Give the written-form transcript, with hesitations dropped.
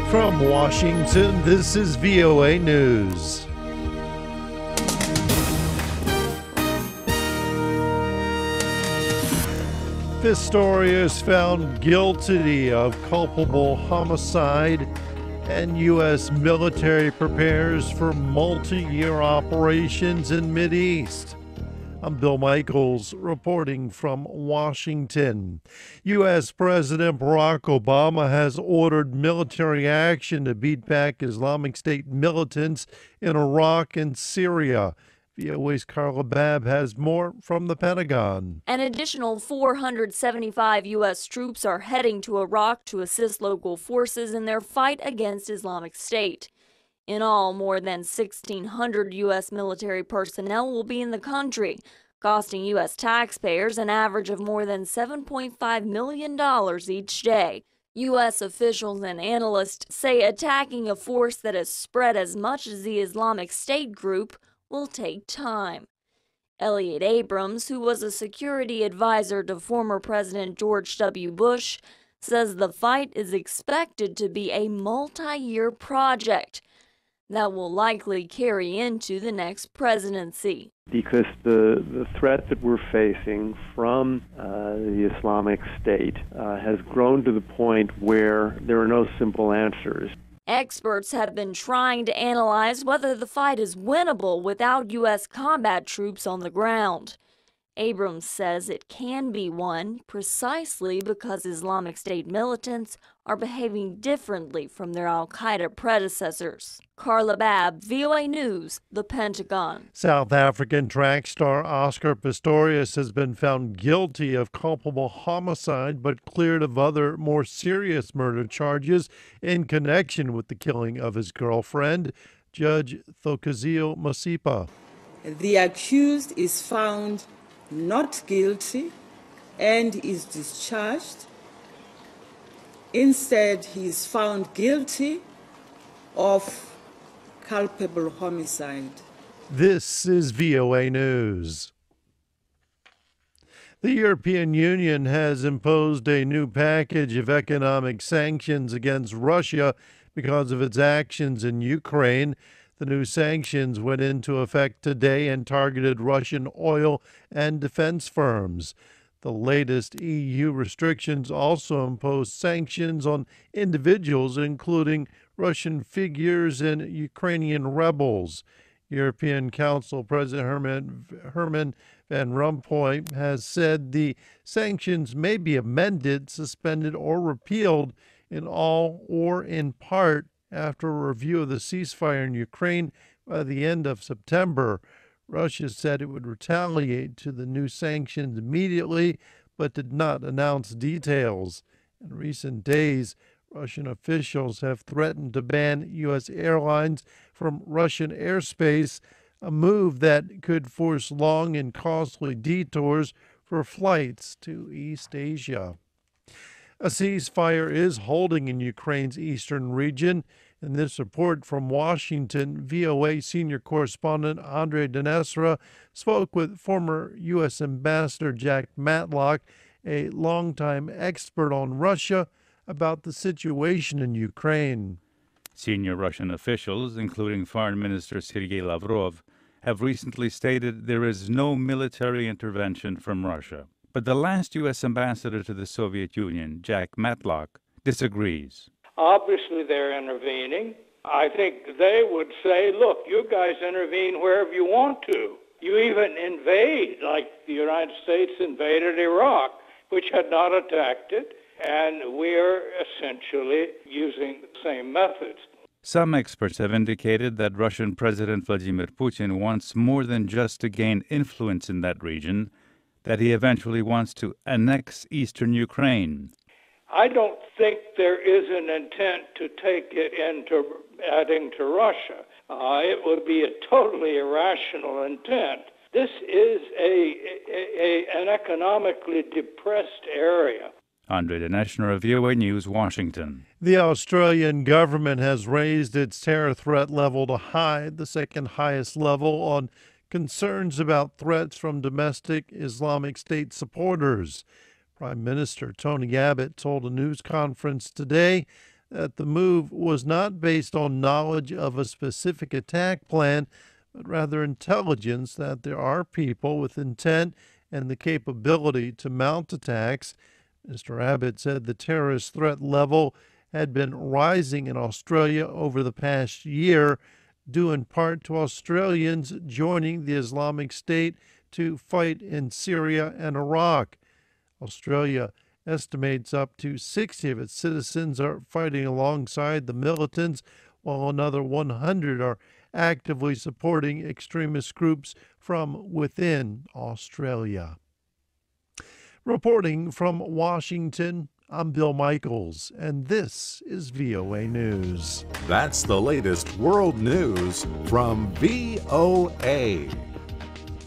From Washington, this is VOA News. Pistorius found guilty of culpable homicide, and U.S. military prepares for multi-year operations in Mideast. I'm Bill Michaels reporting from Washington. U.S. President Barack Obama has ordered military action to beat back Islamic State militants in Iraq and Syria. VOA's Carla Babb has more from the Pentagon. An additional 475 U.S. troops are heading to Iraq to assist local forces in their fight against Islamic State. In all, more than 1,600 U.S. military personnel will be in the country, costing U.S. taxpayers an average of more than $7.5 million each day. U.S. officials and analysts say attacking a force that has spread as much as the Islamic State Group will take time. Elliott Abrams, who was a security advisor to former President George W. Bush, says the fight is expected to be a multi-year project that will likely carry into the next presidency. Because the threat that we're facing from the Islamic State has grown to the point where there are no simple answers. Experts have been trying to analyze whether the fight is winnable without U.S. combat troops on the ground. Abrams says it can be won precisely because Islamic State militants are behaving differently from their al-Qaeda predecessors. Carla Babb, VOA News, the Pentagon. South African track star Oscar Pistorius has been found guilty of culpable homicide but cleared of other more serious murder charges in connection with the killing of his girlfriend, Judge Thokozile Masipa. The accused is found not guilty and is discharged. Instead, he is found guilty of culpable homicide. This is VOA News. The European Union has imposed a new package of economic sanctions against Russia because of its actions in Ukraine. The new sanctions went into effect today and targeted Russian oil and defense firms. The latest EU restrictions also impose sanctions on individuals, including Russian figures and Ukrainian rebels. European Council President Herman Van Rompuy has said the sanctions may be amended, suspended, or repealed in all or in part after a review of the ceasefire in Ukraine by the end of September. Russia said it would retaliate to the new sanctions immediately, but did not announce details. In recent days, Russian officials have threatened to ban U.S. airlines from Russian airspace, a move that could force long and costly detours for flights to East Asia. A ceasefire is holding in Ukraine's eastern region. In this report from Washington, VOA senior correspondent Andre Dinesra spoke with former U.S. Ambassador Jack Matlock, a longtime expert on Russia, about the situation in Ukraine. Senior Russian officials, including Foreign Minister Sergei Lavrov, have recently stated there is no military intervention from Russia. But the last U.S. ambassador to the Soviet Union, Jack Matlock, disagrees. Obviously, they're intervening. I think they would say, look, you guys intervene wherever you want to. You even invade, like the United States invaded Iraq, which had not attacked it, and we're essentially using the same methods. Some experts have indicated that Russian President Vladimir Putin wants more than just to gain influence in that region, that he eventually wants to annex eastern Ukraine. I don't think there is an intent to take it into adding to Russia. It would be a totally irrational intent. This is an economically depressed area. Andre Dinesra, VOA News, Washington. The Australian government has raised its terror threat level to high, the second highest level, on concerns about threats from domestic Islamic State supporters. Prime Minister Tony Abbott told a news conference today that the move was not based on knowledge of a specific attack plan, but rather intelligence that there are people with intent and the capability to mount attacks. Mr. Abbott said the terrorist threat level had been rising in Australia over the past year, due in part to Australians joining the Islamic State to fight in Syria and Iraq. Australia estimates up to 60 of its citizens are fighting alongside the militants, while another 100 are actively supporting extremist groups from within Australia. Reporting from Washington, I'm Bill Michaels, and this is VOA News. That's the latest world news from VOA.